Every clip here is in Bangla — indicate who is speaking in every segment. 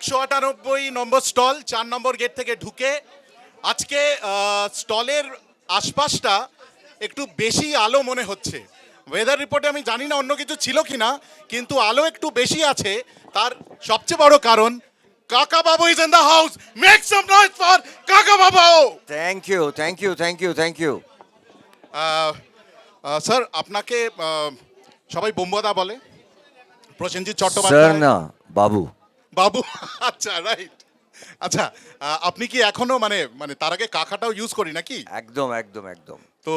Speaker 1: 198 নম্বর স্টল, 4 নম্বর গেট থেকে ঢুকে। আজকে স্টলের আশপাশটা একটু বেশি আলো মনে হচ্ছে। ওয়েদার রিপোর্টে আমি জানি না অন্য কিছু ছিল কিনা, কিন্তু আলো একটু বেশি আছে। তার সবচেয়ে বড় কারণ কাকা বাবু is in the house. Make some noise for কাকা বাবু।
Speaker 2: Thank you, thank you, thank you, thank you.
Speaker 1: Sir, আপনাকে সবাই বোম্বাদা বলে, প্রসেনজিৎ
Speaker 2: স্যার
Speaker 1: চট্টোপাধ্যায়।
Speaker 2: না, বাবু।
Speaker 1: বাবু, আচ্ছা, রাইট। আচ্ছা, আপনি কি এখনো মানে মানে তার আগে কাকাটাও ইউজ করি নাকি?
Speaker 2: একদম একদম একদম
Speaker 1: তো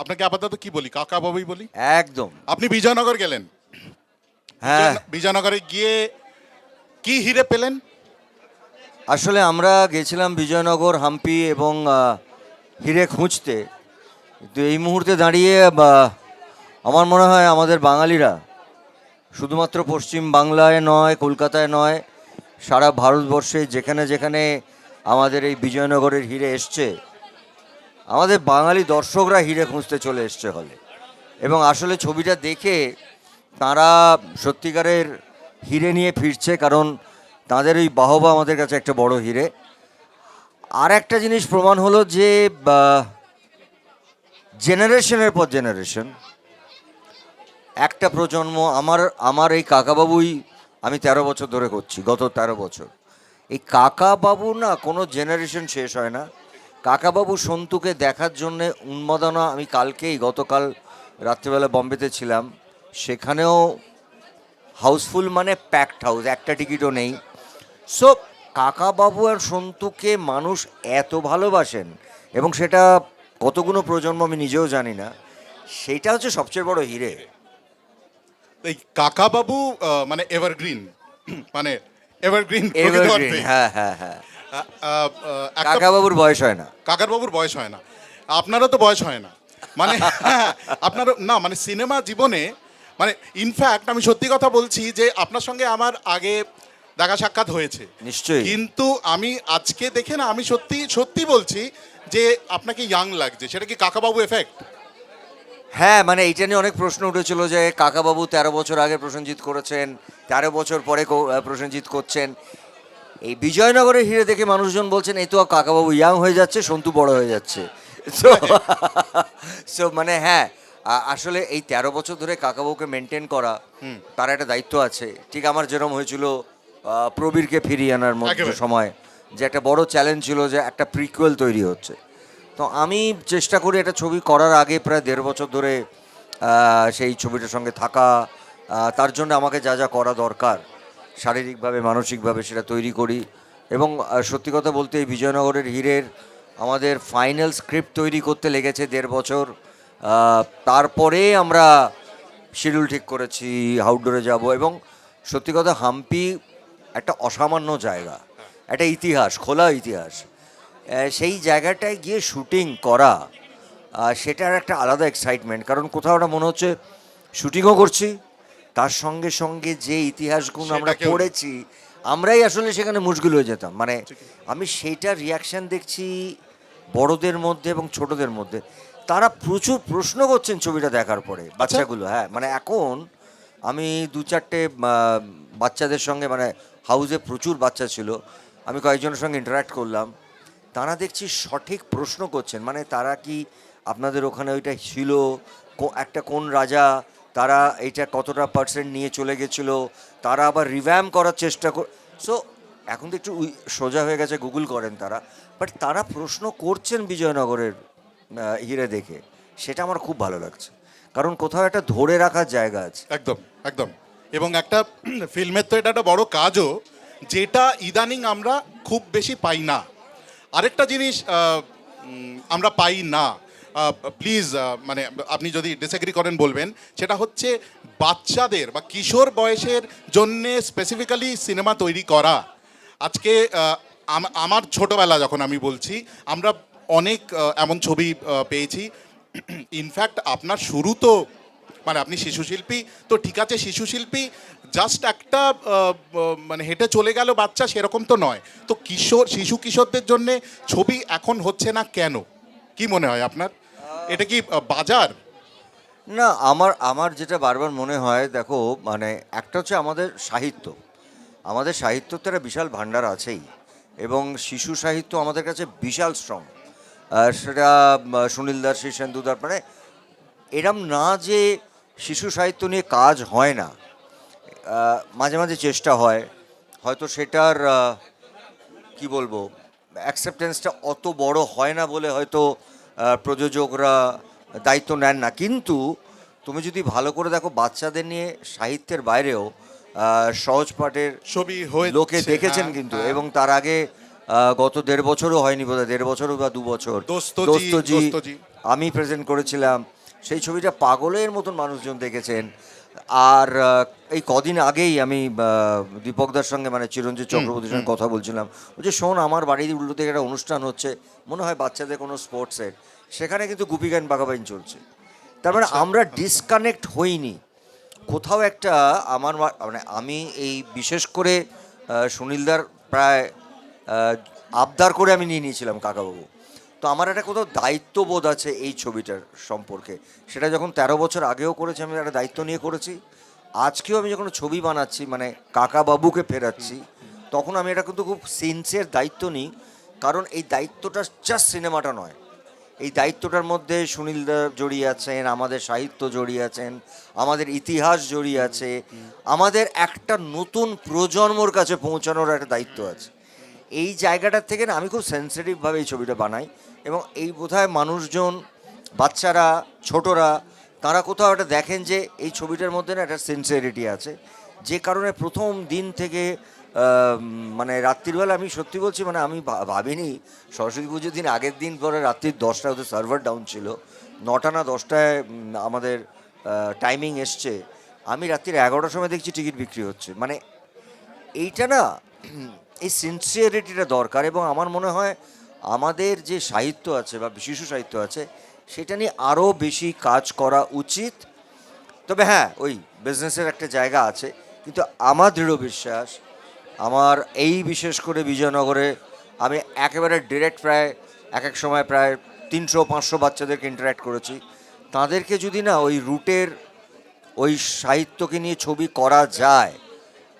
Speaker 1: আপনাকে আপাতত কি বলি, কাকা বাবুই বলি।
Speaker 2: একদম।
Speaker 1: আপনি বিজয়নগর গেলেন।
Speaker 2: হ্যাঁ,
Speaker 1: বিজয়নগরে গিয়ে কি হিরে পেলেন?
Speaker 2: আসলে আমরা গেছিলাম বিজয়নগর, হাম্পি এবং হিরে খুঁজতে। তো এই মুহূর্তে দাঁড়িয়ে আমার মনে হয় আমাদের বাঙালিরা শুধুমাত্র পশ্চিম বাংলায় নয়, কলকাতায় নয়, সারা ভারতবর্ষে যেখানে যেখানে আমাদের এই বিজয়নগরের হিরে এসছে, আমাদের বাঙালি দর্শকরা হিরে খুঁজতে চলে এসছে হলে। এবং আসলে ছবিটা দেখে তারা সত্যিকারের হিরে নিয়ে ফিরছে, কারণ তাদের এই বাহবা আমাদের কাছে একটা বড় হিরে। আর একটা জিনিস প্রমাণ হলো যে জেনারেশনের পর জেনারেশন, একটা প্রজন্ম, আমার এই কাকাবাবুই আমি 13 বছর ধরে করছি, গত 13 বছর। এই কাকাবাবু না কোনো জেনারেশন শেষ হয় না। কাকাবাবু সন্তুকে দেখার জন্যে উন্মাদনা। আমি গতকাল রাত্রিবেলা বম্বেতে ছিলাম, সেখানেও হাউসফুল, মানে প্যাকড হাউস, একটা টিকিটও নেই। সো কাকাবাবু আর সন্তুকে মানুষ এত ভালোবাসেন, এবং সেটা কতগুলো প্রজন্ম আমি নিজেও জানি না। সেইটা হচ্ছে সবচেয়ে বড় হিরে।
Speaker 1: এই কাকা বাবু মানে এভারগ্রিন, মানে এভারগ্রিন।
Speaker 2: এভারগ্রিন, হ্যাঁ হ্যাঁ হ্যাঁ।
Speaker 1: একটা
Speaker 2: কাকাবাবুর বয়স হয় না।
Speaker 1: কাকার বাবুর বয়স হয় না, আপনারও তো বয়স হয় না। মানে আপনারও না, মানে সিনেমা জীবনে, মানে ইনফ্যাক্ট আমি সত্যি কথা বলছি যে আপনার সঙ্গে আমার আগে দেখা সাক্ষাৎ হয়েছে
Speaker 2: নিশ্চয়ই।
Speaker 1: কিন্তু আমি আজকে দেখে না, আমি সত্যি সত্যি বলছি যে আপনাকে ইয়াং লাগছে। সেটা কি কাকাবাবু এফেক্ট?
Speaker 2: হ্যাঁ, মানে এইটা নিয়ে অনেক প্রশ্ন উঠেছিল যে কাকাবাবু 13 বছর আগে প্রসেনজিৎ করেছেন, 13 বছর পরে প্রসেনজিৎ করছেন। এই বিজয়নগরের হিরে দেখে মানুষজন বলছেন এই তো কাকাবাবু ইয়াং হয়ে যাচ্ছে, সন্তু বড় হয়ে যাচ্ছে। সো সো মানে হ্যাঁ, আসলে এই 13 বছর ধরে কাকাবাবুকে মেনটেন করা, তার একটা দায়িত্ব আছে। ঠিক আমার যেরকম হয়েছিল প্রবীরকে ফিরিয়ে আনার মধ্যে
Speaker 1: একেবারে।
Speaker 2: সময়, যে একটা বড় চ্যালেঞ্জ ছিল যে একটা প্রিকুয়েল তৈরি হচ্ছে। তো আমি চেষ্টা করি একটা ছবি করার আগে প্রায় 1.5 বছর ধরে সেই ছবিটার সঙ্গে থাকা। তার জন্য আমাকে যা যা করা দরকার শারীরিকভাবে মানসিকভাবে সেটা তৈরি করি। এবং সত্যি কথা বলতে এই বিজয়নগরের হীরের আমাদের ফাইনাল স্ক্রিপ্ট তৈরি করতে লেগেছে 1.5 বছর। তারপরে আমরা শিডিউল ঠিক করেছি আউটডোরে যাব। এবং সত্যি কথা, হাম্পি একটা অসামান্য জায়গা, একটা ইতিহাস, খোলা ইতিহাস। সেই জায়গাটায় গিয়ে শুটিং করা, সেটার একটা আলাদা এক্সাইটমেন্ট। কারণ কোথাও একটা মনে হচ্ছে শুটিংও করছি, তার সঙ্গে সঙ্গে যে ইতিহাসগুলো আমরা
Speaker 1: সেটাকেও-
Speaker 2: পড়েছি, আমরাই আসলে সেখানে মুশকিল হয়ে যেতাম। মানে আমি সেইটার রিয়াকশান দেখছি বড়দের মধ্যে এবং ছোটদের মধ্যে। তারা প্রচুর প্রশ্ন করছেন ছবিটা দেখার পরে, বাচ্চাগুলো। হ্যাঁ, মানে এখন আমি 2-4টে বাচ্চাদের সঙ্গে, মানে হাউসে প্রচুর বাচ্চা ছিল, আমি কয়েকজনের সঙ্গে ইন্টারাক্ট করলাম। তারা দেখছি সঠিক প্রশ্ন করছেন, মানে তারা কি আপনাদের ওখানে ওইটা ছিল, একটা কোন রাজা, তারা এইটা কতটা পার্সেন্ট নিয়ে চলে গেছিলো, তারা আবার রিভ্যাম্প করার চেষ্টা সো এখন তো একটু সোজা হয়ে গেছে, গুগল করেন তারা। বাট তারা প্রশ্ন করছেন বিজয়নগরের হিরে দেখে, সেটা আমার খুব ভালো লাগছে, কারণ কোথাও একটা ধরে রাখার জায়গা আছে।
Speaker 1: একদম একদম। এবং একটা ফিল্মের তো এটা একটা বড় কাজও, যেটা ইদানিং আমরা খুব বেশি পাই না। আরেকটা জিনিস আমরা পাই না, প্লিজ মানে আপনি যদি ডিসএগ্রি করেন বলবেন, সেটা হচ্ছে বাচ্চাদের বা কিশোর বয়সের জন্যে স্পেসিফিক্যালি সিনেমা তৈরি করা। আজকে আমার ছোটবেলা যখন আমি বলছি, আমরা অনেক এমন ছবি পেয়েছি। ইনফ্যাক্ট আপনার শুরু তো, মানে আপনি শিশু শিল্পী, তো ঠিক আছে, শিশু শিল্পী জাস্ট একটা মানে হেঁটে চলে গেল বাচ্চা, সেরকম তো নয়। তো শিশু কিশোরদের জন্য ছবি এখন হচ্ছে না কেন? কি মনে হয় আপনার? এটা কি বাজার?
Speaker 2: না, আমার আমার যেটা বারবার মনে হয়, দেখো, মানে একটা হচ্ছে আমাদের সাহিত্য, আমাদের সাহিত্য তো একটা বিশাল ভাণ্ডার আছেই, এবং শিশু সাহিত্য আমাদের কাছে বিশাল স্ট্রং। সেটা সুনীল দাস, শীর্ষেন্দুদার, মানে এরম না যে শিশু সাহিত্য নিয়ে কাজ হয় না, মাঝে মাঝে চেষ্টা হয়, হয়তো সেটার কি বলবো, অ্যাকসেপ্টেন্সটা অত বড় হয় না বলে হয়তো প্রযোজকরা দায়িত্ব নেন না। কিন্তু তুমি যদি ভালো করে দেখো, বাচ্চাদের নিয়ে সাহিত্যের বাইরেও সহজ পাঠের
Speaker 1: ছবি হয়েছে,
Speaker 2: লোকে দেখেছেন
Speaker 1: হ্যাঁ,
Speaker 2: কিন্তু,
Speaker 1: হ্যাঁ।
Speaker 2: এবং তার আগে গত 1.5 বছরও হয়নি বোধহয়, 1.5 বছরও বা 2 বছর
Speaker 1: দোস্তজি।
Speaker 2: আমি প্রেজেন্ট করেছিলাম। সেই ছবিটা পাগলের মতন মানুষজন দেখেছেন। আর এই কদিন আগেই আমি দীপকদার সঙ্গে, মানে চিরঞ্জিত চক্রবর্তীর সঙ্গে কথা বলছিলাম। বলছে, শোন, আমার বাড়ির উল্টো থেকে একটা অনুষ্ঠান হচ্ছে, মনে হয় বাচ্চাদের কোনো স্পোর্টসের, সেখানে কিন্তু গুপি গান বাঘাবাইন চলছে। তার মানে আমরা ডিসকানেক্ট হইনি কোথাও একটা। মানে আমি এই বিশেষ করে সুনীলদার প্রায় আবদার করে আমি নিয়ে নিয়েছিলাম কাকাবাবু। তো আমার একটা কোথাও দায়িত্ববোধ আছে এই ছবিটার সম্পর্কে। সেটা যখন 13 বছর আগেও করেছি, আমি একটা দায়িত্ব নিয়ে করেছি। আজকেও আমি যখন ছবি বানাচ্ছি, মানে কাকাবাবুকে ফেরাচ্ছি, তখন আমি এটা কিন্তু খুব সিনসিয়ার দায়িত্ব নিই। কারণ এই দায়িত্বটা জাস্ট সিনেমাটা নয়, এই দায়িত্বটার মধ্যে সুনীলদা জড়িয়ে আছেন, আমাদের সাহিত্য জড়িয়ে আছেন, আমাদের ইতিহাস জড়িয়ে আছে, আমাদের একটা নতুন প্রজন্মর কাছে পৌঁছানোর একটা দায়িত্ব আছে। এই জায়গাটার থেকে না আমি খুব সেন্সিটিভভাবে এই ছবিটা বানাই, এবং এই বোধহয় মানুষজন, বাচ্চারা, ছোটরা, তারা কোথাও একটা দেখেন যে এই ছবিটার মধ্যে না একটা সিনসিয়ারিটি আছে। যে কারণে প্রথম দিন থেকে মানে রাত্রিবেলা, আমি সত্যি বলছি, মানে আমি ভাবিনি সরস্বতী পুজোর দিন আগের দিন পরে রাত্রি 10টায়, ওদের সার্ভার ডাউন ছিল, 9টা না 10টায় আমাদের টাইমিং এসছে, আমি রাত্রির 11টার সময় দেখছি টিকিট বিক্রি হচ্ছে। মানে এইটা না, এই সিনসিয়ারিটিটা দরকার। এবং আমার মনে হয় আমাদের যে সাহিত্য আছে বা শিশু সাহিত্য আছে, সেটা নিয়ে আরও বেশি কাজ করা উচিত। তবে হ্যাঁ, ওই বিজনেসের একটা জায়গা আছে, কিন্তু আমার দৃঢ় বিশ্বাস, আমার এই বিশেষ করে বিজয়নগরে আমি একেবারে ডিরেক্ট প্রায় এক এক সময় প্রায় 300-500 বাচ্চাদেরকে ইন্টারাক্ট করেছি। তাদেরকে যদি না ওই রুটের ওই সাহিত্যকে নিয়ে ছবি করা যায়,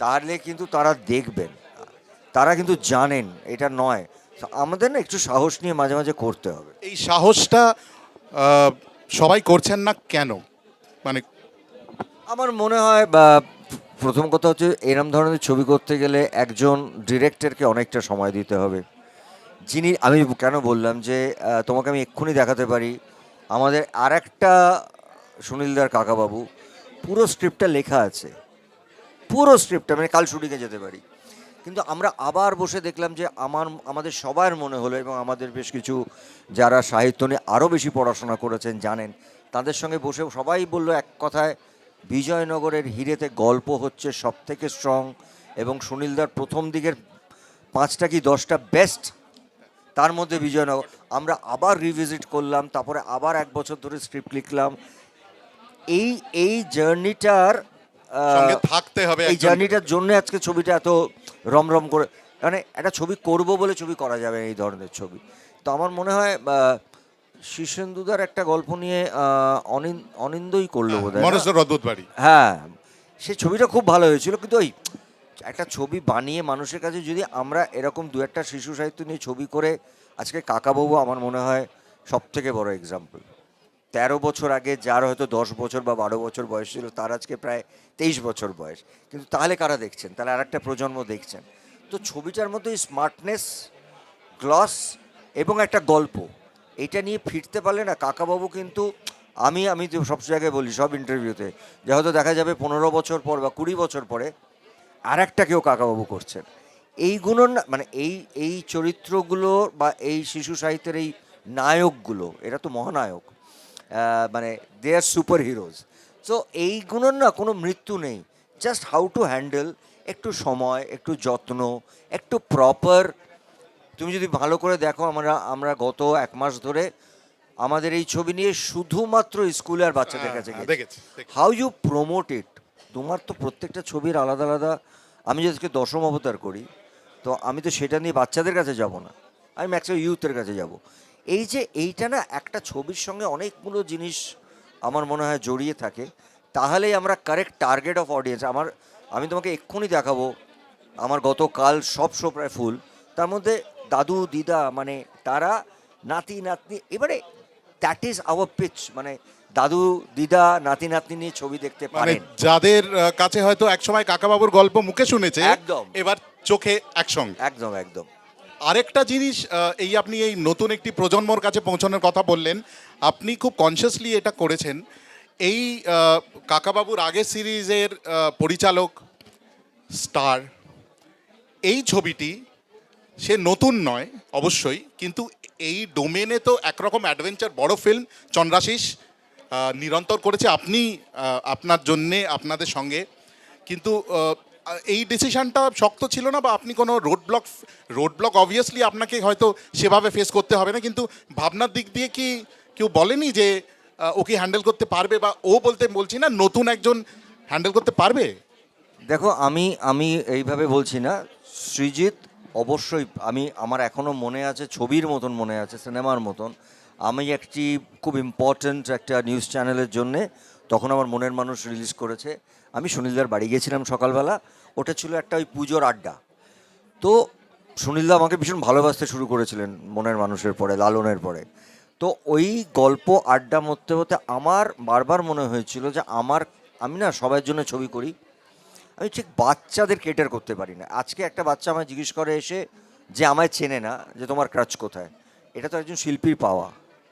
Speaker 2: তাহলে কিন্তু তারা দেখবেন, তারা কিন্তু জানেন এটা নয়। আমাদের না একটু সাহস নিয়ে মাঝে মাঝে করতে হবে।
Speaker 1: এই সাহসটা সবাই করছেন না কেন? মানে
Speaker 2: আমার মনে হয় বা প্রথম কথা হচ্ছে, এরম ধরনের ছবি করতে গেলে একজন ডিরেক্টরকে অনেকটা সময় দিতে হবে। যিনি, আমি কেন বললাম যে তোমাকে আমি এক্ষুনি দেখাতে পারি আমাদের আর একটা সুনীলদার কাকাবাবু, পুরো স্ক্রিপ্টটা লেখা আছে, পুরো স্ক্রিপ্টটা, মানে কাল শুটিংয়ে যেতে পারি। কিন্তু আমরা আবার বসে দেখলাম যে আমাদের সবার মনে হলো, এবং আমাদের বেশ কিছু যারা সাহিত্য নিয়ে আরও বেশি পড়াশোনা করেছেন জানেন, তাদের সঙ্গে বসে সবাই বলল এক কথায়, বিজয়নগরের হিরেতে গল্প হচ্ছে সব থেকে স্ট্রং, এবং সুনীলদার প্রথম দিকের 5টা কি 10টা বেস্ট, তার মধ্যে বিজয়নগর। আমরা আবার রিভিজিট করলাম, তারপরে আবার 1 বছর ধরে স্ক্রিপ্ট লিখলাম। এই এই জার্নিটার
Speaker 1: সঙ্গে থাকতে হবে
Speaker 2: এই
Speaker 1: একজন।
Speaker 2: জার্নিটার জন্য আজকে ছবিটা এত রমরম করে, মানে একটা ছবি করব বলে ছবি করা যাবে এই ধরনের ছবি। তো আমার মনে হয় শীর্ষেন্দুদার একটা গল্প নিয়ে অনিন্দই করলো বোধহয়, না?
Speaker 1: মনোজ অদ্ভুত বাড়ি।
Speaker 2: হ্যাঁ, সেই ছবিটা খুব ভালো হয়েছিল। কিন্তু ওই একটা ছবি বানিয়ে মানুষের কাছে যদি আমরা এরকম 2-1টা শিশু সাহিত্য নিয়ে ছবি করে, আজকে কাকাবাবু আমার মনে হয় সব থেকে বড় এক্সাম্পল। 13 বছর আগে যার হয়তো 10 বছর বা 12 বছর বয়স ছিল, তার আজকে প্রায় 23 বছর বয়স। কিন্তু তাহলে কারা দেখছেন? তাহলে আর একটা প্রজন্ম দেখছেন। তো ছবিটার মধ্যে স্মার্টনেস, গ্লস এবং একটা গল্প, এটা নিয়ে ফিরতে পারলে না কাকাবাবু কিন্তু, আমি তো সব জায়গায় বলি, সব ইন্টারভিউতে, যে হয়তো দেখা যাবে 15 বছর পর বা 20 বছর পরে আর একটা কেউ কাকাবাবু করছেন। এইগুলো না, মানে এই চরিত্রগুলো বা এই শিশু সাহিত্যের এই নায়কগুলো, এরা তো মহানায়ক, মানে দে আর সুপার হিরোজ। সো এইগুলোর না কোনো মৃত্যু নেই, জাস্ট হাউ টু হ্যান্ডেল, একটু সময়, একটু যত্ন, একটু প্রপার। তুমি যদি ভালো করে দেখো, আমরা গত 1 মাস ধরে আমাদের এই ছবি নিয়ে শুধুমাত্র স্কুলে আর বাচ্চাদের কাছে
Speaker 1: দেখেছি।
Speaker 2: হাউ ইউ প্রমোট ইট। তোমার তো প্রত্যেকটা ছবির আলাদা আলাদা, আমি যদি দশম অবতার করি, তো আমি তো সেটা নিয়ে বাচ্চাদের কাছে যাব না, আমি ম্যাক্সিমাম ইউথের কাছে যাব। এই যে এইটা না, একটা ছবির সঙ্গে অনেকগুলো জিনিস আমার মনে হয় জড়িয়ে থাকে, তাহলেই আমরা কারেক্ট টার্গেট অফ অডিয়েন্স। আমি তোমাকে এক্ষুনি দেখাবো আমার গতকাল সব শো প্রায় ফুল, তার মধ্যে দাদু দিদা মানে তারা, নাতি নাতনি, এবারে দ্যাট ইজ আওয়ার পিচ, মানে দাদু দিদা নাতি নাতনি নিয়ে ছবি দেখতে
Speaker 1: মানে
Speaker 2: পারেন।
Speaker 1: যাদের কাছে হয়তো একসময় কাকাবাবুর গল্প মুখে শুনেছে,
Speaker 2: একদম।
Speaker 1: এবার চোখে একসঙ্গে।
Speaker 2: একদম একদম।
Speaker 1: আরেকটা জিনিস, এই আপনি এই নতুন একটি প্রজন্মর কাছে পৌঁছানোর কথা বললেন, আপনি খুব কনসিয়াসলি এটা করেছেন। এই কাকাবাবুর আগের সিরিজের পরিচালক স্টার, এই ছবিটি সে নতুন নয় অবশ্যই, কিন্তু এই ডোমেনে তো একরকম অ্যাডভেঞ্চার বড় ফিল্ম চন্দ্রাশিস নিরন্তর করেছে, আপনি আপনার জন্যে আপনাদের সঙ্গে, কিন্তু এই ডিসিশনটা শক্ত ছিল না, বা আপনি কোনো রোড ব্লক অবভিয়াসলি আপনাকে হয়তো সেভাবে ফেস করতে হবে না, কিন্তু ভাবনার দিক দিয়ে কি কেউ বলেনি যে ও কি হ্যান্ডেল করতে পারবে, বা ও বলছি না, নতুন একজন হ্যান্ডেল করতে পারবে?
Speaker 2: দেখো, আমি আমি এইভাবে বলছি না। সৃজিত অবশ্যই, আমার এখনও মনে আছে, ছবির মতন মনে আছে, সিনেমার মতন। আমি একটি খুব ইম্পর্ট্যান্ট একটা নিউজ চ্যানেলের জন্যে তখন আমার মনের মানুষ রিলিজ করেছে, আমি সুনীলদার বাড়ি গেছিলাম সকালবেলা। ওটা ছিল একটা ওই পুজোর আড্ডা। তো সুনীলদা আমাকে ভীষণ ভালোবাসতে শুরু করেছিলেন মনের মানুষের পরে, লালনের পরে। তো ওই গল্প আড্ডা মধ্যে মধ্যে আমার বারবার মনে হয়েছিল যে আমি না সবার জন্য ছবি করি, আমি ঠিক বাচ্চাদের কেটার করতে পারি না। আজকে একটা বাচ্চা আমায় জিজ্ঞেস করে এসে, যে আমায় চেনে না, যে তোমার ক্রাচ কোথায়, এটা তো একজন শিল্পীর পাওয়া,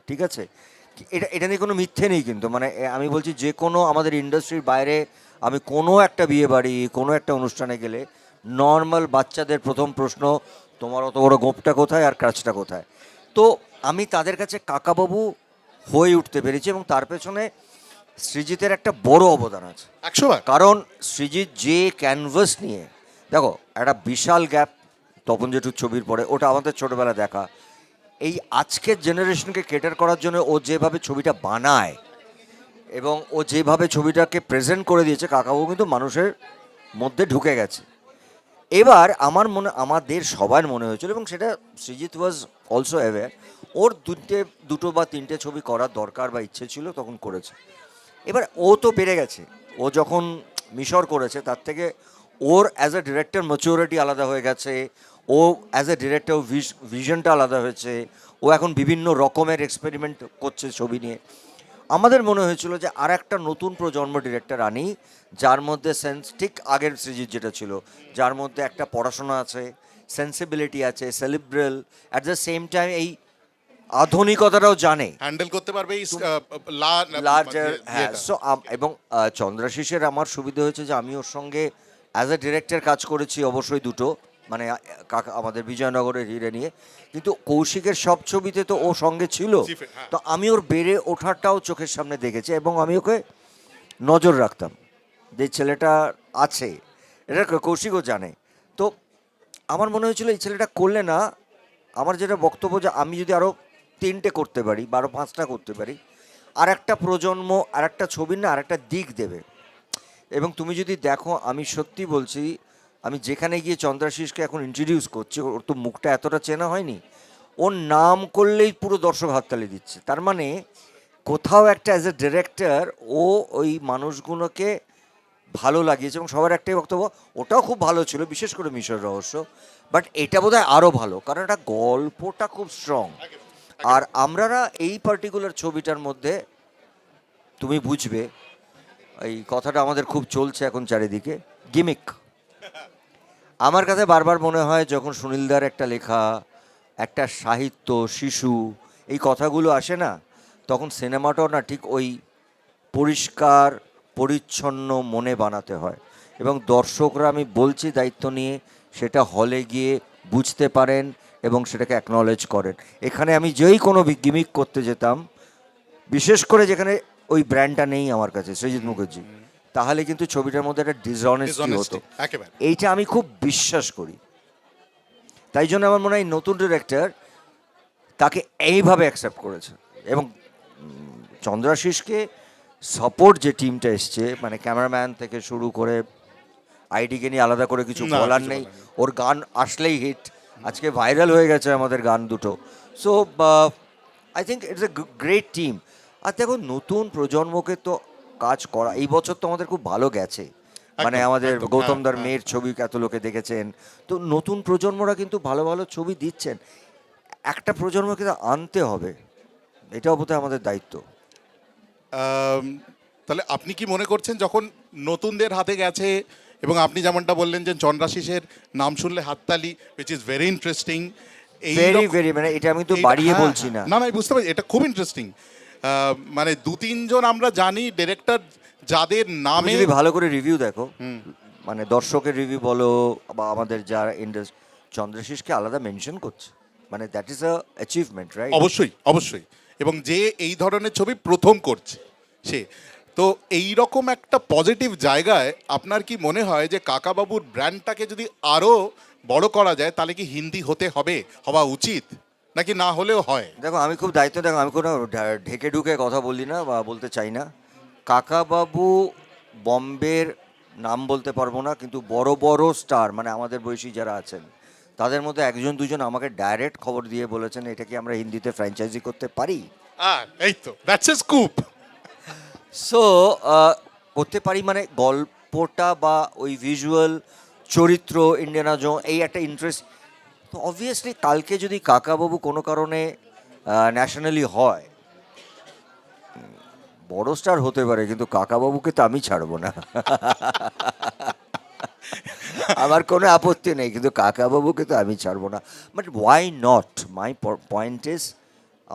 Speaker 2: ঠিক আছে? এটা নিয়ে কোনো মিথ্যে নেই, কিন্তু মানে আমি বলছি যে কোনো আমাদের ইন্ডাস্ট্রির বাইরে আমি কোনো একটা বিয়ে বাড়ি, কোনো একটা অনুষ্ঠানে গেলে নর্মাল বাচ্চাদের প্রথম প্রশ্ন, তোমার অত বড় গোঁপটা কোথায় আর ক্রাচটা কোথায়। তো আমি তাদের কাছে কাকাবাবু হয়ে উঠতে পেরেছি, এবং তার পেছনে সৃজিতের একটা বড় অবদান আছে।
Speaker 1: 100বার।
Speaker 2: কারণ সৃজিত যে ক্যানভাস নিয়ে, দেখো একটা বিশাল গ্যাপ তপন জেঠুর ছবির পরে, ওটা আমাদের ছোটোবেলা দেখা। এই আজকের জেনারেশনকে কেটার করার জন্য ও যেভাবে ছবিটা বানায় এবং ও যেভাবে ছবিটাকে প্রেজেন্ট করে দিয়েছে, কাকাবাবু কিন্তু মানুষের মধ্যে ঢুকে গেছে। এবার আমাদের সবার মনে হয়েছিল, এবং সেটা সৃজিত ওয়াজ অলসো অ্যাওয়্যার, ওর দুটো বা তিনটে ছবি করার দরকার বা ইচ্ছে ছিল, তখন করেছে। এবার ও তো বেড়ে গেছে, ও যখন মিশর করেছে তার থেকে ওর অ্যাজ এ ডিরেক্টর ম্যাচিউরিটি আলাদা হয়ে গেছে, ও অ্যাজ এ ডিরেক্টর ভিশনটা আলাদা হয়েছে, ও এখন বিভিন্ন রকমের এক্সপেরিমেন্ট করছে ছবি নিয়ে। আমাদের মনে হয়েছিল যে আর একটা নতুন প্রজন্ম ডিরেক্টর আনি, যার মধ্যে সেন্স, ঠিক আগের সিরিজ যেটা ছিল, যার মধ্যে একটা পড়াশোনা আছে, সেন্সিবিলিটি আছে, cerebral, at the same time এই আধুনিকতাটাও জানে,
Speaker 1: হ্যান্ডেল করতে পারবে এই
Speaker 2: লার্জার। হ্যাঁ, সো এবং চন্দ্রাশিসের আমার সুবিধা হয়েছে যে আমি ওর সঙ্গে অ্যাজ এ ডিরেক্টর কাজ করেছি অবশ্যই দুটো, মানে আমাদের বিজয়নগরের হিরে নিয়ে, কিন্তু কৌশিকের সব ছবিতে তো ও সঙ্গে ছিল।
Speaker 1: হ্যাঁ।
Speaker 2: তো আমি ওর বেড়ে ওঠাটাও চোখের সামনে দেখেছি, এবং আমি ওকে নজর রাখতাম যে ছেলেটা আছে, এটা কৌশিকও জানে। তো আমার মনে হয়েছিল এই ছেলেটা করলে না, আমার যেটা বক্তব্য, যে আমি যদি আরও 3টে করতে পারি বা আরও 5টা করতে পারি, আর একটা প্রজন্ম, আর একটা ছবির না আর একটা দিক দেবে। এবং তুমি যদি দেখো, আমি সত্যি বলছি, আমি যেখানে গিয়ে চন্দ্রাশিসকে এখন ইন্ট্রোডিউস করছি, ওর তো মুখটা এতটা চেনা হয়নি, ওর নাম করলেই পুরো দর্শক হাততালি দিচ্ছে। তার মানে কোথাও একটা অ্যাজ এ ডিরেক্টর ও ওই মানুষগুলোকে ভালো লাগিয়েছে, এবং সবার একটাই বক্তব্য, ওটাও খুব ভালো ছিল, বিশেষ করে মিশর রহস্য, বাট এটা বোধহয় আরও ভালো, কারণ এটা গল্পটা খুব স্ট্রং। আর আমরা এই পার্টিকুলার ছবিটার মধ্যে তুমি বুঝবে, এই কথাটা আমাদের খুব চলছে এখন চারিদিকে, গিমিক। আমার কাছে বারবার মনে হয় যখন সুনীলদার একটা লেখা, একটা সাহিত্য, শিশু, এই কথাগুলো আসে না, তখন সিনেমাটাও না ঠিক ওই পরিষ্কার পরিচ্ছন্ন মনে বানাতে হয়, এবং দর্শকরা, আমি বলছি দায়িত্ব নিয়ে, সেটা হলে গিয়ে বুঝতে পারেন এবং সেটাকে অ্যাকনলেজ করেন। এখানে আমি যেই কোনো গিমিক করতে যেতাম, বিশেষ করে যেখানে ওই ব্র্যান্ডটা নেই আমার কাছে, সৃজিত মুখার্জি, তাহলে কিন্তু ছবিটার মধ্যে একটা ডিসঅনেস্টি হতো।
Speaker 1: একেবারে।
Speaker 2: এইটা আমি খুব বিশ্বাস করি। তাই জন্য আমার মনে হয় নতুন ডিরেক্টর তাকে এইভাবে অ্যাকসেপ্ট করেছে, এবং চন্দ্রাশিসকে সাপোর্ট যে টিমটা এসছে, মানে ক্যামেরাম্যান থেকে শুরু করে, আইডিকে নিয়ে আলাদা করে কিছু
Speaker 1: না,
Speaker 2: বলার
Speaker 1: কিছু
Speaker 2: নেই,
Speaker 1: বলার নেই।
Speaker 2: ওর গান আসলেই হিট, আজকে ভাইরাল হয়ে গেছে আমাদের গান দুটো। So I think it's a great team. আর দেখো, নতুন প্রজন্মকে তো কাজ করা, এই বছর তো আমাদের খুব ভালো গেছে, মানে
Speaker 1: একদম,
Speaker 2: আমাদের
Speaker 1: একদম,
Speaker 2: গৌতম দার
Speaker 1: হ্যাঁ,
Speaker 2: মেয়ের ছবি এত লোকে দেখেছেন। তো নতুন প্রজন্মরা কিন্তু ভালো ভালো ছবি দিচ্ছেন, একটা প্রজন্মকে তো আনতে হবে, এটাও বোধহয় আমাদের দায়িত্ব।
Speaker 1: আম, তাহলে আপনি কি মনে করছেন যখন নতুনদের হাতে গেছে, এবং আপনি যেমনটা বললেন যে চন্দ্রাশিসের নাম শুনলে হাততালি, which is very interesting.
Speaker 2: Very very, মানে এটা আমি তো বাড়িয়ে বলছি না।
Speaker 1: না না, আমি বুঝতে পারছি, এটা খুব ইন্টারেস্টিং। মানে দু তিনজন আমরা জানি ডিরেক্টর যাদের
Speaker 2: তুমি
Speaker 1: নামে
Speaker 2: যদি ভালো করে রিভিউ দেখো, মানে দর্শকের রিভিউ বলো বা আমাদের যারা ইন্ডাস্ট্রি, চন্দ্রশিসকে আলাদা মেনশন করছে, মানে that is a achievement, right?
Speaker 1: অবশ্যই অবশ্যই, এবং যে এই ধরনের ছবি প্রথম করছে সে, তো এই রকম একটা পজিটিভ জায়গায় আপনার কি মনে হয় যে কাকাবাবুর ব্র্যান্ডটাকে যদি আরো বড় করা যায়, তাহলে কি হিন্দি হতে হবে, হওয়া উচিত, নাকি না হলেও হয়?
Speaker 2: দেখো আমি খুব দায়িত্ব, দেখো আমি কোনো ঢেকে ঢুকে কথা বলি না বা বলতে চাই না। কাকাবাবু বম্বের নাম বলতে পারবো না, কিন্তু বড় বড় স্টার মানে আমাদের বয়সী যারা আছেন তাদের মধ্যে একজন দুজন আমাকে ডাইরেক্ট খবর দিয়ে বলেছেন এটা কি আমরা হিন্দিতে ফ্র্যাঞ্চাইজি করতে পারি।
Speaker 1: এই তো দ্যাটস এ স্কুপ।
Speaker 2: সো করতে পারি, মানে গল্পটা বা ওই ভিজুয়াল চরিত্র ইন্ডিয়ানা জো এই একটা ইন্টারেস্ট। তো অবভিয়াসলি কালকে যদি কাকাবাবু কোনো কারণে ন্যাশনালি হয়, বড় স্টার হতে পারে, কিন্তু কাকাবাবুকে তো আমি ছাড়বো না। আমার কোনো আপত্তি নেই, কিন্তু কাকাবাবুকে তো আমি ছাড়বো না। But why not, my point is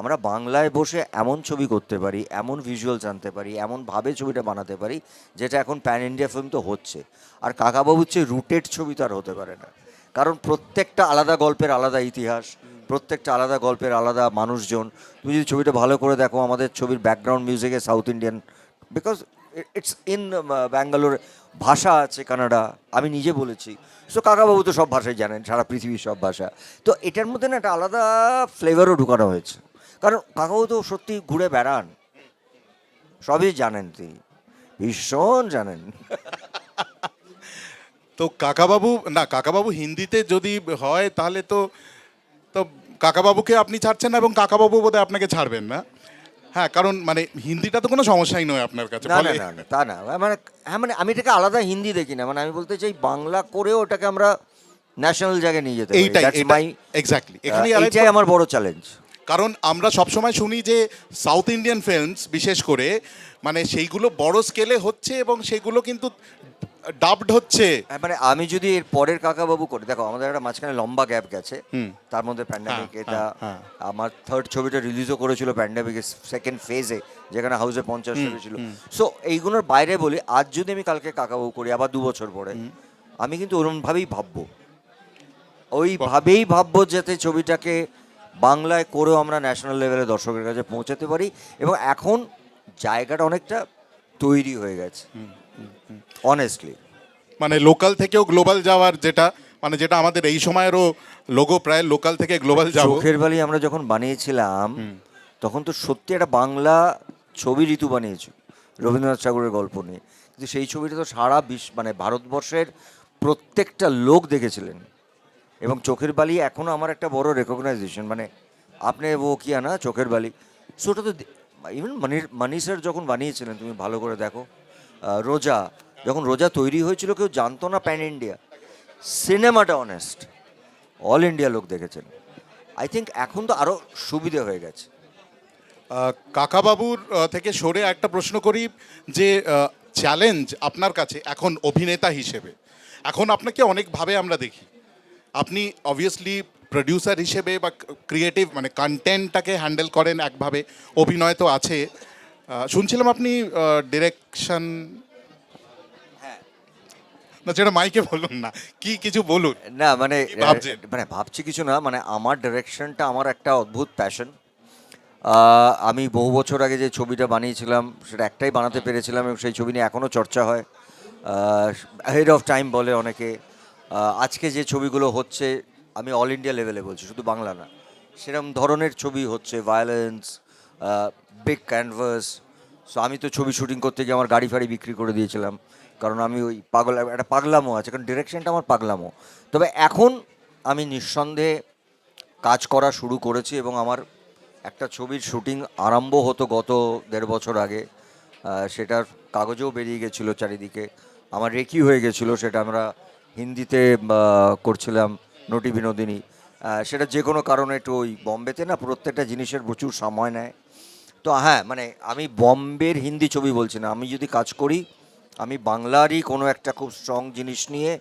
Speaker 2: আমরা বাংলায় বসে এমন ছবি করতে পারি, এমন ভিজুয়ালস আনতে পারি, এমনভাবে ছবিটা বানাতে পারি যেটা এখন প্যান ইন্ডিয়া ফিল্ম তো হচ্ছে। আর কাকাবাবুর চেয়ে রুটেড ছবি তো আর হতে পারে না, কারণ প্রত্যেকটা আলাদা গল্পের আলাদা ইতিহাস, প্রত্যেকটা আলাদা গল্পের আলাদা মানুষজন। তুমি যদি ছবিটা ভালো করে দেখো, আমাদের ছবির ব্যাকগ্রাউন্ড মিউজিকে south Indian, because it's in Bangalore, ভাষা আছে কানাডা, আমি নিজে বলেছি। সো কাকাবাবু তো সব ভাষাই জানেন, সারা পৃথিবীর সব ভাষা। তো এটার মধ্যে না একটা আলাদা ফ্লেভারও ঢুকানো হয়েছে, কারণ কাকাবাবু তো সত্যি ঘুরে বেড়ান, সবই জানেন, তিনি ভীষণ জানেন।
Speaker 1: তো কাকাবাবু, না কাকাবাবু হিন্দিতে যদি হয় তাহলে তো, তো কাকাবাবুকে আপনি ছাড়ছেন না, এবং কাকাবাবু বোধহয় আপনাকে ছাড়বেন না। হ্যাঁ, কারণ মানে হিন্দিটা তো কোনো সমস্যাই নয় আপনার কাছে,
Speaker 2: না না
Speaker 1: ফলে
Speaker 2: না না, তা না, মানে হ্যাঁ, মানে আমি এটাকে আলাদা হিন্দি দেখি না, মানে আমি বলতে চাই বাংলা করেও ওটাকে আমরা ন্যাশনাল জায়গায় নিয়ে যেতে পারি।
Speaker 1: এইটাই
Speaker 2: দ্যাটস
Speaker 1: এটা
Speaker 2: মাই,
Speaker 1: এক্স্যাক্টলি, এখানেই
Speaker 2: এইটাই আমার বড় চ্যালেঞ্জ।
Speaker 1: কারণ আমরা সবসময় শুনি যে সাউথ ইন্ডিয়ান ফিল্মস বিশেষ করে মানে সেইগুলো বড় স্কেলে হচ্ছে, এবং সেগুলো কিন্তু ডাবড হচ্ছে।
Speaker 2: মানে আমি যদি এর পরের কাকাবাবু করি, দেখো আমাদের একটা মাঝখানে লম্বা গ্যাপ গেছে, তার মধ্যে প্যান্ডামিক,
Speaker 1: হ্যাঁ,
Speaker 2: এটা
Speaker 1: হ্যাঁ।
Speaker 2: আমার থার্ড ছবিটা রিলিজও করেছিল প্যান্ডামিকের সেকেন্ড ফেজে, যেখানে হাউসে 50 ছিল। সো এইগুলোর বাইরে বলি, আজ যদি আমি কালকে কাকাবাবু করি আবার 2 বছর পরে, আমি কিন্তু ওরমভাবেই ভাববো, ওইভাবেই ভাববো যাতে ছবিটাকে বাংলায় করেও আমরা ন্যাশনাল লেভেলে দর্শকের কাছে পৌঁছাতে পারি। এবং এখন জায়গাটা অনেকটা তৈরি হয়ে গেছে অনেস্টলি।
Speaker 1: মানে লোকাল থেকেও গ্লোবাল যাওয়ার, যেটা মানে যেটা আমাদের এই সময়েরও লোগো, প্রায় লোকাল থেকে গ্লোবাল যাবো।
Speaker 2: চোখের বালি আমরা যখন বানিয়েছিলাম তখন তো সত্যি একটা বাংলা ছবি ঋতু বানিয়েছি রবীন্দ্রনাথ ঠাকুরের গল্প নিয়ে, কিন্তু সেই ছবিটা তো সারা বিশ্ব, মানে ভারতবর্ষের প্রত্যেকটা লোক দেখেছিলেন। এবং চোখের বালি এখনও আমার একটা বড় রেকগনাইজেশন, মানে আপনি ও কিয়া না চোখের বালি। সো ওটা তো ইভেন মানি স্যার যখন বানিয়েছিলেন, তুমি ভালো করে দেখো, রোজা, যখন রোজা তৈরি হয়েছিল কেউ জানতো না প্যান ইন্ডিয়া, সিনেমাটা অনেস্ট অল ইন্ডিয়া লোক দেখেছেন। আই থিঙ্ক এখন তো আরও সুবিধে হয়ে গেছে।
Speaker 1: কাকাবাবুর থেকে সরে একটা প্রশ্ন করি, যে চ্যালেঞ্জ আপনার কাছে এখন অভিনেতা হিসেবে, এখন আপনাকে অনেকভাবে আমরা দেখি, আপনি অবভিয়াসলি প্রডিউসার হিসেবে বা ক্রিয়েটিভ মানে কন্টেন্টটাকে হ্যান্ডেল করেন একভাবে, অভিনয় তো আছে, শুনছিলাম আপনি ডিরেকশন, না যেটা মাইকে বলুন না, কি কিছু বলুন।
Speaker 2: না মানে
Speaker 1: কি ভাবছেন?
Speaker 2: মানে ভাবছি কিছু না, মানে আমার ডিরেকশনটা আমার একটা অদ্ভুত প্যাশন। আমি বহু বছর আগে যে ছবিটা বানিয়েছিলাম সেটা একটাই বানাতে পেরেছিলাম, এবং সেই ছবি নিয়ে এখনও চর্চা হয়, হেড অফ টাইম বলে অনেকে। আজকে যে ছবিগুলো হচ্ছে, আমি অল ইন্ডিয়া লেভেলে বলছি, শুধু বাংলা না, সেরকম ধরনের ছবি হচ্ছে, ভায়োলেন্স, বিগ ক্যানভাস। সো আমি তো ছবি শুটিং করতে গিয়ে আমার গাড়ি ফাড়ি বিক্রি করে দিয়েছিলাম, কারণ আমি ওই একটা পাগলামো আছে, কারণ ডিরেকশনটা আমার পাগলামো। তবে এখন আমি নিঃসন্দেহে কাজ করা শুরু করেছি, এবং আমার একটা ছবির শুটিং আরম্ভ হতো গত 1.5 বছর আগে, সেটার কাগজেও বেরিয়ে গেছিলো চারিদিকে। আমার রেকি হয়ে গেছিলো, সেটা আমরা হিন্দিতে করছিলাম, নটি বিনোদিনী। সেটা যে কোনো কারণে একটু ওই বম্বেতে না প্রত্যেকটা জিনিসের প্রচুর সময় নেয়। তো হ্যাঁ, মানে আমি বম্বের হিন্দি ছবি বলছি না, আমি যদি কাজ করি আমি বাংলারই কোনো একটা খুব স্ট্রং জিনিস নিয়ে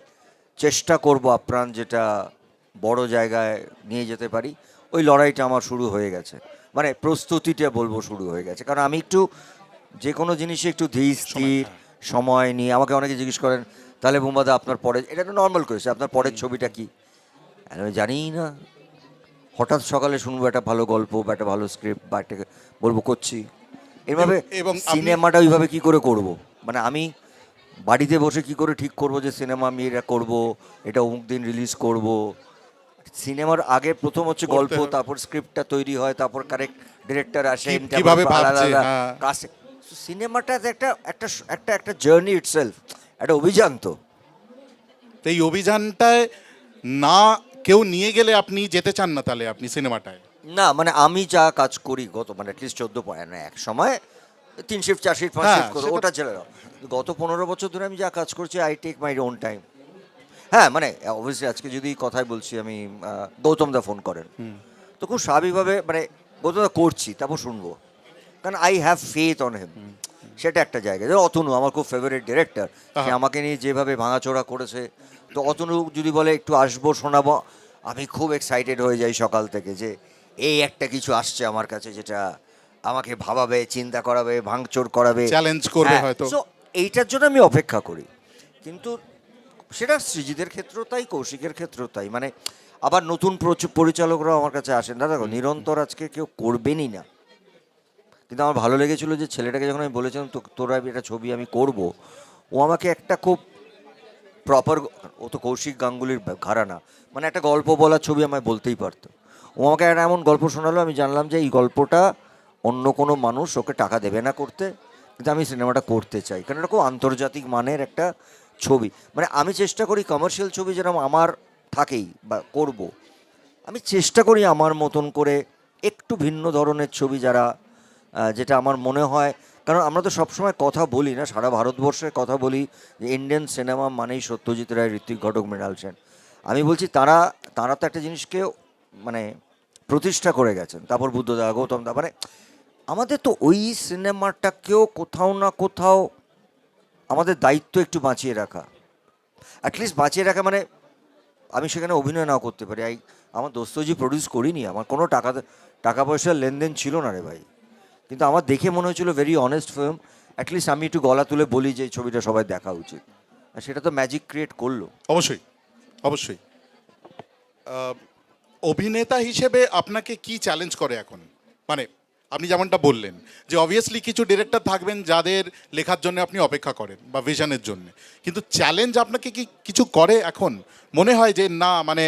Speaker 2: চেষ্টা করব আপ্রাণ, যেটা বড় জায়গায় নিয়ে যেতে পারি। ওই লড়াইটা আমার শুরু হয়ে গেছে, মানে প্রস্তুতিটা বলবো শুরু হয়ে গেছে। কারণ আমি একটু যে কোনো জিনিসে একটু ধীর স্থির সময় নিয়ে, আমাকে অনেকে জিজ্ঞেস করেন তাহলে বোম্বাদা আপনার পরের, এটা একটা নর্মাল কোয়েশ্চেন, আপনার পরের ছবিটা কি? আমি জানিই না, হঠাৎ সকালে শুনবো একটা ভালো গল্প বা একটা ভালো স্ক্রিপ্ট বা একটা বলবো করছি, এভাবে।
Speaker 1: এবং
Speaker 2: সিনেমাটা ওইভাবে কি করে করব, মানে আমি বাড়িতে বসে কি করে ঠিক করব যে সিনেমা আমি এটা করবো, এটা অমুক দিন রিলিজ করব? সিনেমার আগে প্রথম হচ্ছে গল্প, তারপর স্ক্রিপ্টটা তৈরি হয়, তারপর কারেক্ট ডিরেক্টর আসে,
Speaker 1: কিভাবে
Speaker 2: আলাদা
Speaker 1: ভাবছে,
Speaker 2: আলাদা
Speaker 1: হ্যাঁ।
Speaker 2: কাছে। সিনেমাটা একটা একটা একটা একটা জার্নি ইটসেলফ, একটা অভিযান। তো
Speaker 1: তো এই অভিযানটায় না কেউ নিয়ে গেলে আপনি যেতে চান না তাহলে আপনি সিনেমাটায়?
Speaker 2: না, মানে আমি যা কাজ করি গত মানে অ্যাটলিস্ট 14 না, এক সময় 3 শিফট 4 শিফট 5
Speaker 1: হ্যাঁ,
Speaker 2: শিফট করে
Speaker 1: সেটা-
Speaker 2: ওটা ছেড়ে দাও। গত 15 বছর ধরে আমি যা কাজ করছি I take my own time. হ্যাঁ, মানে অবভিয়াসলি আজকে যদি কথাই বলছি আমি, গৌতম দা ফোন করেন, তো খুব স্বাভাবিকভাবে মানে গৌতম দা করছি, তারপর শুনবো, কারণ I have faith on him. সেটা একটা জায়গা। যেমন অতনু আমার খুব ফেভারিট ডিরেক্টর, সে আমাকে নিয়ে যেভাবে ভাঙাচোরা করেছে, তো অতনু যদি বলে একটু আসবো শোনাবো, আমি খুব এক্সাইটেড হয়ে যাই সকাল থেকে, যে এই একটা কিছু আসছে আমার কাছে যেটা আমাকে ভাবাবে, চিন্তা করাবে, ভাঙচোর করাবে,
Speaker 1: চ্যালেঞ্জ করবে হয়তো।
Speaker 2: সো এইটার জন্য আমি অপেক্ষা করি। কিন্তু সেটা সৃজিতের ক্ষেত্রেও তাই, কৌশিকের ক্ষেত্রেও তাই, মানে আবার নতুন পরিচালকরাও আমার কাছে আসেন। না দেখো, নিরন্তর আজকে কেউ করবেনই না, কিন্তু আমার ভালো লেগেছিলো যে ছেলেটাকে যখন আমি বলেছিলাম তো তোরা একটা ছবি আমি করব, ও আমাকে একটা খুব প্রপার, ও তো কৌশিক গাঙ্গুলির ঘরানা, মানে একটা গল্প বলার ছবি আমায় বলতেই পারতো। ও আমাকে একটা এমন গল্প শোনালো, আমি জানলাম যে এই গল্পটা অন্য কোনো মানুষ ওকে টাকা দেবে না করতে, কিন্তু আমি সিনেমাটা করতে চাই, কারণ এটা খুব আন্তর্জাতিক মানের একটা ছবি। মানে আমি চেষ্টা করি কমার্শিয়াল ছবি যেরকম আমার থাকেই বা করব, আমি চেষ্টা করি আমার মতন করে একটু ভিন্ন ধরনের ছবি, যারা যেটা আমার মনে হয়, কারণ আমরা তো সবসময় কথা বলি না, সারা ভারতবর্ষের কথা বলি যে ইন্ডিয়ান সিনেমা মানেই সত্যজিৎ রায়, ঋত্বিক ঘটক, মৃণাল সেন। আমি বলছি তারা তারা তো একটা জিনিসকে মানে প্রতিষ্ঠা করে গেছেন, তারপর বুদ্ধদা, গৌতম দা, মানে আমাদের তো ওই সিনেমাটাকেও কোথাও না কোথাও আমাদের দায়িত্ব একটু বাঁচিয়ে রাখা, অ্যাটলিস্ট বাঁচিয়ে রাখা, মানে আমি সেখানে অভিনয় নাও করতে পারি। আমার দোস্তজি প্রডিউস করিনি, আমার কোনো টাকা পয়সার লেনদেন ছিল না রে ভাই, কিন্তু আমার দেখে মনে হয়েছিল ভেরি অনেস্ট ফিল্ম, অ্যাটলিস্ট আমি একটু গলা তুলে বলি যে এই ছবিটা সবাই দেখা উচিত, আর সেটা তো ম্যাজিক ক্রিয়েট করলো।
Speaker 1: অবশ্যই, অবশ্যই। অভিনেতা হিসেবে আপনাকে কি চ্যালেঞ্জ করে এখন? মানে আপনি যেমনটা বললেন যে অবভিয়াসলি কিছু ডিরেক্টর থাকবেন যাদের লেখার জন্য আপনি অপেক্ষা করেন বা ভিশনের জন্য, কিন্তু চ্যালেঞ্জ আপনাকে কি কিছু করে এখন? মনে হয় যে না মানে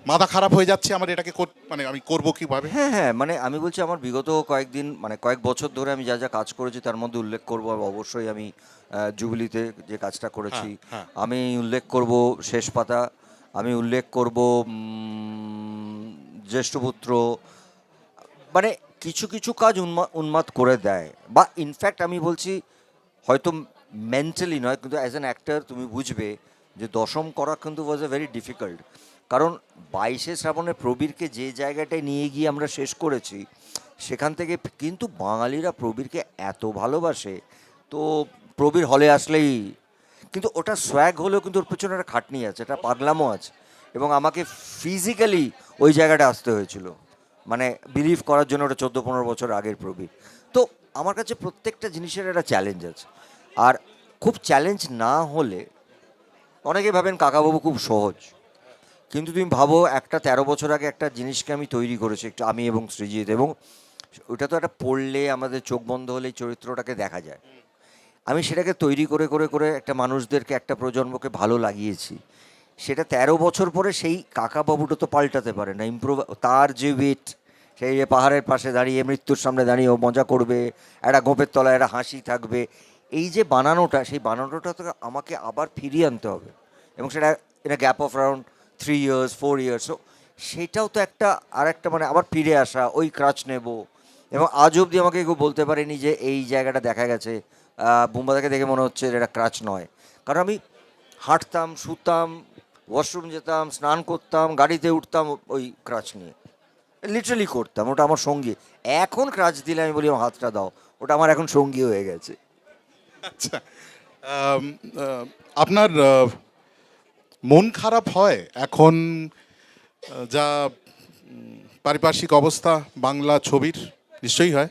Speaker 1: মাথা খারাপ হয়ে যাচ্ছে আমার, এটাকে মানে আমি করবো কিভাবে?
Speaker 2: হ্যাঁ হ্যাঁ, মানে আমি বলছি আমার বিগত কয়েকদিন মানে কয়েক বছর ধরে আমি যা যা কাজ করেছি তার মধ্যে উল্লেখ করবো অবশ্যই আমি জুবিলিতে যে কাজটা করেছি,
Speaker 1: হ্যাঁ।
Speaker 2: আমি উল্লেখ করব শেষ পাতা, আমি উল্লেখ করব জ্যেষ্ঠপুত্র, মানে কিছু কিছু কাজ উন্মাদ করে দেয়, বা ইনফ্যাক্ট আমি বলছি হয়তো মেন্টালি নয়, কিন্তু অ্যাজ অ্যান অ্যাক্টর তুমি বুঝবে যে দশম করা কিন্তু ওয়াজ এ ভেরি ডিফিকাল্ট। কারণ 22শে শ্রাবণে প্রবীরকে যে জায়গাটায় নিয়ে গিয়ে আমরা শেষ করেছি, সেখান থেকে কিন্তু বাঙালিরা প্রবীরকে এত ভালোবাসে, তো প্রবীর হলে আসলেই, কিন্তু ওটা সোয়াগ হলেও কিন্তু ওর পেছনে একটা খাটনি আছে, একটা পাগলামো আছে, এবং আমাকে ফিজিক্যালি ওই জায়গাটা আসতে হয়েছিল, মানে বিলিভ করার জন্য। ওটা 14-15 বছর আগের প্রবীর। তো আমার কাছে প্রত্যেকটা জিনিসের একটা চ্যালেঞ্জ আছে, আর খুব চ্যালেঞ্জ না হলে, অনেকে ভাবেন কাকাবাবু খুব সহজ, কিন্তু তুমি ভাবো একটা 13 বছর আগে একটা জিনিসকে আমি তৈরি করেছি একটু, আমি এবং সৃজিত, এবং ওটা তো একটা পড়লে আমাদের চোখ বন্ধ হলেই চরিত্রটাকে দেখা যায়। আমি সেটাকে তৈরি করে করে করে একটা মানুষদেরকে, একটা প্রজন্মকে ভালো লাগিয়েছি, সেটা 13 বছর পরে সেই কাকাবাবুটা তো পাল্টাতে পারে না। তার যে ওয়েট, সেই যে পাহাড়ের পাশে দাঁড়িয়ে মৃত্যুর সামনে দাঁড়িয়ে ও মজা করবে, একটা গোপের তলায় একটা হাসি থাকবে, এই যে বানানোটা, সেই বানানোটা তো আমাকে আবার ফিরিয়ে আনতে হবে, এবং সেটা in a gap of around 3 years 4 years. So সেটাও তো একটা আর একটা, মানে আবার ফিরে আসা, ওই ক্রাচ নেব, এবং আজ অবধি আমাকে কেউ বলতে পারেনি যে এই জায়গাটা দেখা গেছে, বুম্বাদাকে দেখে মনে হচ্ছে এটা ক্রাচ নয়, কারণ আমি হাঁটতাম, শুতাম, ওয়াশরুম যেতাম, স্নান করতাম, গাড়িতে উঠতাম ওই ক্রাচ নিয়ে, লিটারালি করতাম, ওটা আমার সঙ্গী। এখন ক্রাচ দিলে আমি বলি আমার হাতটা দাও, ওটা আমার এখন সঙ্গী হয়ে গেছে।
Speaker 1: আচ্ছা, আম, আপনার মন খারাপ হয় এখন যা পারিপার্শ্বিক অবস্থা বাংলা ছবির? নিশ্চয়ই হয়।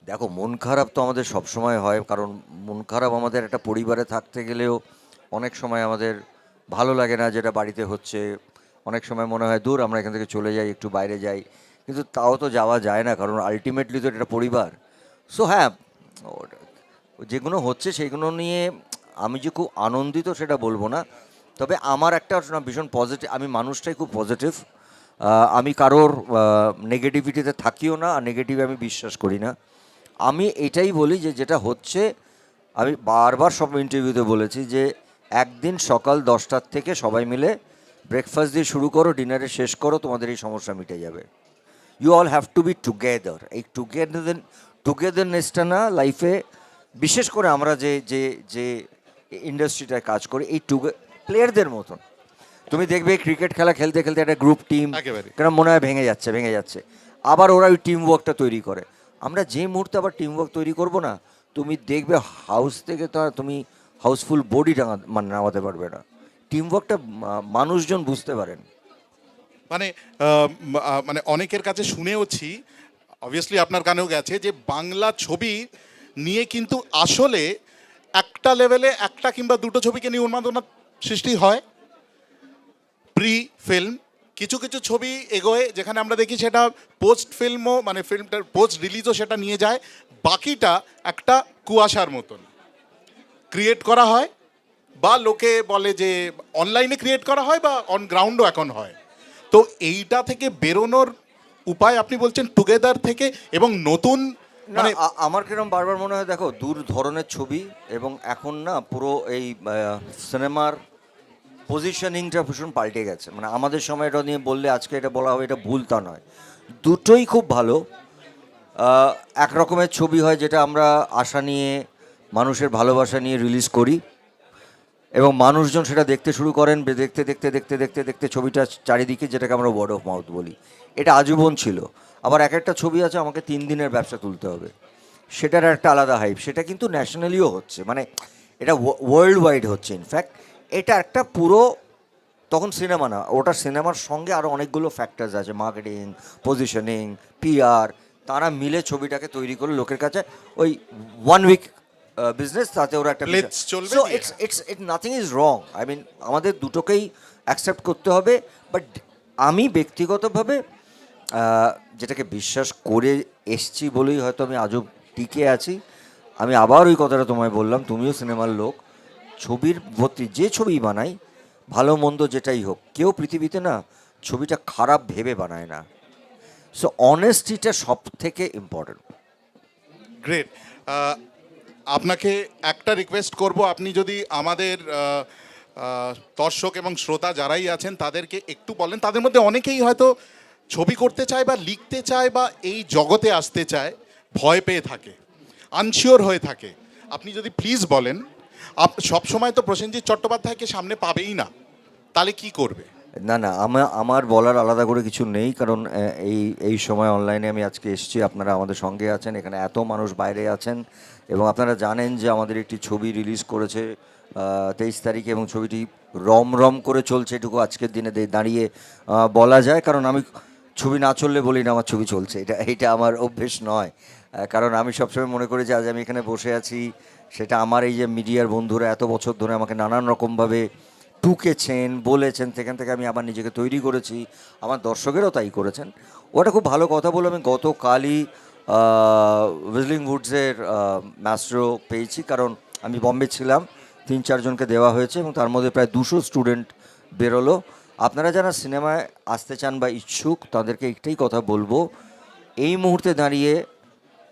Speaker 2: দেখো, মন খারাপ তো আমাদের সব সময় হয়, কারণ মন খারাপ আমাদের একটা পরিবারে থাকতে গেলেও অনেক সময় আমাদের ভালো লাগে না যেটা বাড়িতে হচ্ছে। অনেক সময় মনে হয় দূর, আমরা এখান থেকে চলে যাই, একটু বাইরে যাই, কিন্তু তাও তো যাওয়া যায় না, কারণ আলটিমেটলি তো এটা পরিবার। সো হ্যাঁ, যেগুলো হচ্ছে সেইগুলো নিয়ে আমি যে খুব আনন্দিত সেটা বলবো না, তবে আমার একটা ভীষণ পজিটিভ, আমি মানুষটাই খুব পজিটিভ। আমি কারোর নেগেটিভিটিতে থাকিও না, আর নেগেটিভ আমি বিশ্বাস করি না। আমি এটাই বলি যে যেটা হচ্ছে, আমি বারবার সব ইন্টারভিউতে বলেছি যে একদিন সকাল 10টার থেকে সবাই মিলে ব্রেকফাস্ট দিয়ে শুরু করো, ডিনারে শেষ করো, তোমাদের এই সমস্যা মিটে যাবে। You all have to be together. এই টুগেদারনেসটা না লাইফে, বিশেষ করে আমরা যে যে যে ইন্ডাস্ট্রিটায় কাজ করি, এই প্লেয়ারদের মতন তুমি দেখবে ক্রিকেট খেলা খেলতে খেলতে একটা গ্রুপ টিম
Speaker 1: একেবারে।
Speaker 2: কেন মনে হয় ভেঙে যাচ্ছে, আবার ওরা ওই টিম ওয়ার্কটা তৈরি করে। আমরা যে মুহূর্তে আবার টিম ওয়ার্ক তৈরি করবো না, তুমি দেখবে হাউস থেকে তো আর তুমি হাউসফুল বডি মানে নামাতে পারবে না। টিম ওয়ার্কটা মানুষজন বুঝতে পারেন।
Speaker 1: মানে মানে অনেকের কাছে শুনেওছি, অবভিয়াসলি আপনার কানেও গেছে, যে বাংলা ছবি নিয়ে কিন্তু আসলে একটা লেভেলে একটা কিংবা দুটো ছবিকে নিয়ে উন্মাদনা সৃষ্টি হয়। প্রি ফিল্ম কিছু কিছু ছবি এগোয়, যেখানে আমরা দেখি সেটা পোস্ট ফিল্মও, মানে ফিল্মটার পোস্ট রিলিজও সেটা নিয়ে যায়। বাকিটা একটা কুয়াশার মতন ক্রিয়েট করা হয়, বা লোকে বলে যে অনলাইনে ক্রিয়েট করা হয়, বা অন গ্রাউন্ডও এখন হয়। তো এইটা থেকে বেরোনোর উপায় আপনি বলছেন টুগেদার থেকে, এবং নতুন
Speaker 2: না,
Speaker 1: মানে
Speaker 2: আমার কিরকম বারবার মনে হয়, দেখো দূর ধরনের ছবি এবং এখন না পুরো এই সিনেমার পজিশনিংটা ভীষণ পাল্টে গেছে। মানে আমাদের সময় এটা নিয়ে বললে আজকে এটা বলা হবে এটা ভুল, তা নয়, দুটোই খুব ভালো। এক রকমের ছবি হয় যেটা আমরা আশা নিয়ে, মানুষের ভালোবাসা নিয়ে রিলিজ করি, এবং মানুষজন সেটা দেখতে শুরু করেন, দেখতে দেখতে দেখতে দেখতে দেখতে ছবিটা চারিদিকে, যেটাকে আমরা ওয়ার্ড অফ মাউথ বলি, এটা আজীবন ছিল। আবার এক একটা ছবি আছে আমাকে 3 দিনের ব্যবসা তুলতে হবে, সেটার একটা আলাদা হাইপ, সেটা কিন্তু ন্যাশনালিও হচ্ছে, মানে এটা ওয়ার্ল্ড ওয়াইড হচ্ছে। ইনফ্যাক্ট এটা একটা পুরো, তখন সিনেমা না, ওটা সিনেমার সঙ্গে আরও অনেকগুলো ফ্যাক্টরস আছে, মার্কেটিং, পজিশনিং, পিআর, তারা মিলে ছবিটাকে তৈরি করে লোকের কাছে ওই 1 উইক বিজনেস, তাতে ওরা একটা
Speaker 1: Let's চলবে
Speaker 2: সো
Speaker 1: দিয়ে।
Speaker 2: It's nothing is wrong. I mean আমাদের দুটোকেই অ্যাকসেপ্ট করতে হবে। বাট আমি ব্যক্তিগতভাবে যেটাকে বিশ্বাস করে এসছি বলেই হয়তো আমি আজও টিকে আছি। আমি আবার ওই কথাটা তোমায় বললাম, তুমিও সিনেমার লোক, ছবির প্রতি যে ছবিই বানাই, ভালো মন্দ যেটাই হোক, কেউ পৃথিবীতে না ছবিটা খারাপ ভেবে বানায় না। সো অনেস্টিটা সব থেকে ইম্পর্টেন্ট।
Speaker 1: গ্রেট। আপনাকে একটা রিকোয়েস্ট করব, আপনি যদি আমাদের দর্শক এবং শ্রোতা যারাই আছেন তাদেরকে একটু বলেন, তাদের মধ্যে অনেকেই হয়তো ছবি করতে চায় বা লিখতে চায় বা এই জগতে আসতে চায়, ভয় পেয়ে থাকে, আনশিওর হয়ে থাকে, আপনি যদি প্লিজ বলেন। সবসময় তো প্রসেনজিৎ চট্টোপাধ্যায়কে সামনে পাবেই না, তাহলে কি করবে?
Speaker 2: না না, আমার বলার আলাদা করে কিছু নেই, কারণ এই সময় অনলাইনে আমি আজকে এসেছি, আপনারা আমাদের সঙ্গে আছেন, এখানে এত মানুষ বাইরে আছেন, এবং আপনারা জানেন যে আমাদের একটি ছবি রিলিজ করেছে 23 তারিখে, এবং ছবিটি রম রম করে চলছে, এটুকু আজকের দিনে দাঁড়িয়ে বলা যায়। কারণ আমি ছবি না চললে বলি না আমার ছবি চলছে, এটা আমার অভ্যেস নয়। কারণ আমি সবসময় মনে করি যে আজ আমি এখানে বসে আছি, সেটা আমার এই যে মিডিয়ার বন্ধুরা এত বছর ধরে আমাকে নানান রকমভাবে টুকেছেন, বলেছেন, সেখান থেকে আমি আবার নিজেকে তৈরি করেছি, আমার দর্শকেরও তাই করেছেন। ওটা খুব ভালো কথা বলে, আমি গতকালই উইজলিং উডসের ম্যাস্ট্রো পেয়েছি, কারণ আমি বম্বে ছিলাম, 3-4 জনকে দেওয়া হয়েছে, এবং তার মধ্যে প্রায় 200 স্টুডেন্ট বেরোলো। আপনারা যারা সিনেমায় আসতে চান বা ইচ্ছুক, তাদেরকে একটাই কথা বলবো, এই মুহূর্তে দাঁড়িয়ে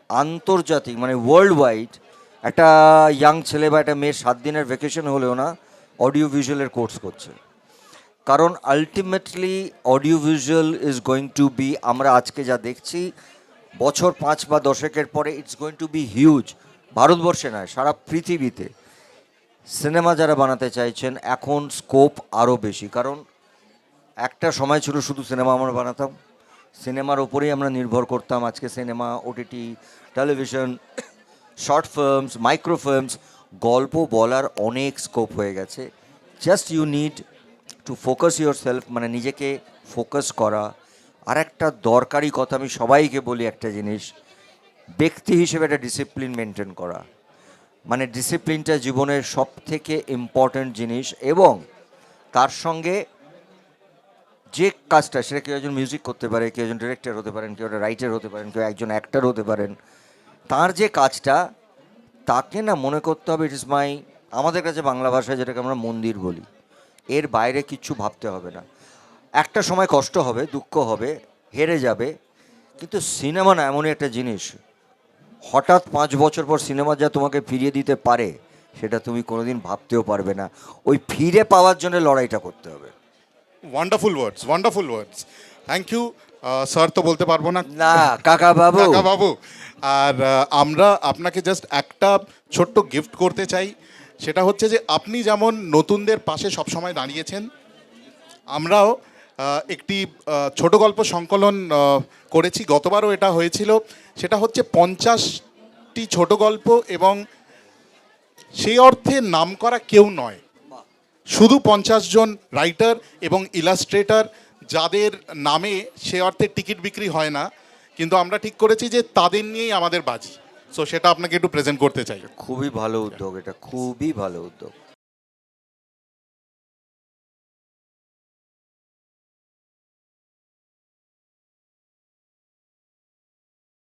Speaker 2: আন্তর্জাতিক মানে ওয়ার্ল্ড ওয়াইড একটা ইয়াং ছেলে বা একটা মেয়ের 7 দিনের ভ্যাকেশন হলেও না অডিও ভিজুয়ালের কোর্স করছে। কারণ ultimately audio visual is going to be, আমরা আজকে যা দেখছি বছর 5 বা 10 পরে it's going to be huge. ভারতবর্ষে নয়, সারা পৃথিবীতে সিনেমা যারা বানাতে চাইছেন এখন স্কোপ আরও বেশি। কারণ একটা সময় ছিল শুধু সিনেমা আমরা বানাতাম, সিনেমার ওপরেই আমরা নির্ভর করতাম। আজকে cinema, OTT, television, short films, micro films, গল্প বলার অনেক স্কোপ হয়ে গেছে। Just you need to focus yourself, মানে নিজেকে ফোকাস করা। আর একটা দরকারি কথা আমি সবাইকে বলি, একটা জিনিস, ব্যক্তি হিসেবে একটা ডিসিপ্লিন মেনটেন করা। মানে ডিসিপ্লিনটা জীবনের সব থেকে ইম্পর্ট্যান্ট জিনিস। এবং তার সঙ্গে যে কাজটা, সেটা কেউ একজন মিউজিক করতে পারে, কেউ একজন ডিরেক্টর হতে পারেন, কেউ একটা রাইটার হতে পারেন, কেউ একজন অ্যাক্টর হতে পারেন। তার যে কাজটা, তাকে না মনে করতে হবে ইট ইজ মাই, আমাদের কাছে বাংলা ভাষায় যেটাকে আমরা মন্দির বলি, এর বাইরে কিচ্ছু ভাবতে হবে না। একটা সময় কষ্ট হবে, দুঃখ হবে, হেরে যাবে, কিন্তু সিনেমা না এমনই একটা জিনিস, হঠাৎ 5 বছর পর সিনেমা যা তোমাকে ফিরিয়ে দিতে পারে সেটা তুমি কোনোদিন ভাবতেও পারবে না। ওই ফিরে পাওয়ার জন্য লড়াইটা করতে হবে।
Speaker 1: Wonderful words, wonderful words. Thank you sir, তো বলতে পারবো না,
Speaker 2: না কাকা বাবু।
Speaker 1: কাকা বাবু। আর আমরা আপনাকে জাস্ট একটা ছোট্ট গিফট করতে চাই। সেটা হচ্ছে যে আপনি যেমন নতুনদের পাশে সবসময় দাঁড়িয়েছেন, আমরাও একটি ছোট গল্প সংকলন করেছি, গতবারও এটা হয়েছিল। সেটা হচ্ছে 50টি ছোট গল্প, এবং সেই অর্থে নামকরা কেউ নয়, শুধু 50 জন রাইটার এবং ইলাস্ট্রেটর যাদের নামে সে অর্থে টিকিট বিক্রি হয় না, কিন্তু আমরা ঠিক করেছি যে তাদের নিয়েই আমাদের বাজি। সো সেটা আপনাকে একটু প্রেজেন্ট করতে চাই।
Speaker 2: খুবই ভালো উদ্যোগ, এটা খুবই ভালো উদ্যোগ।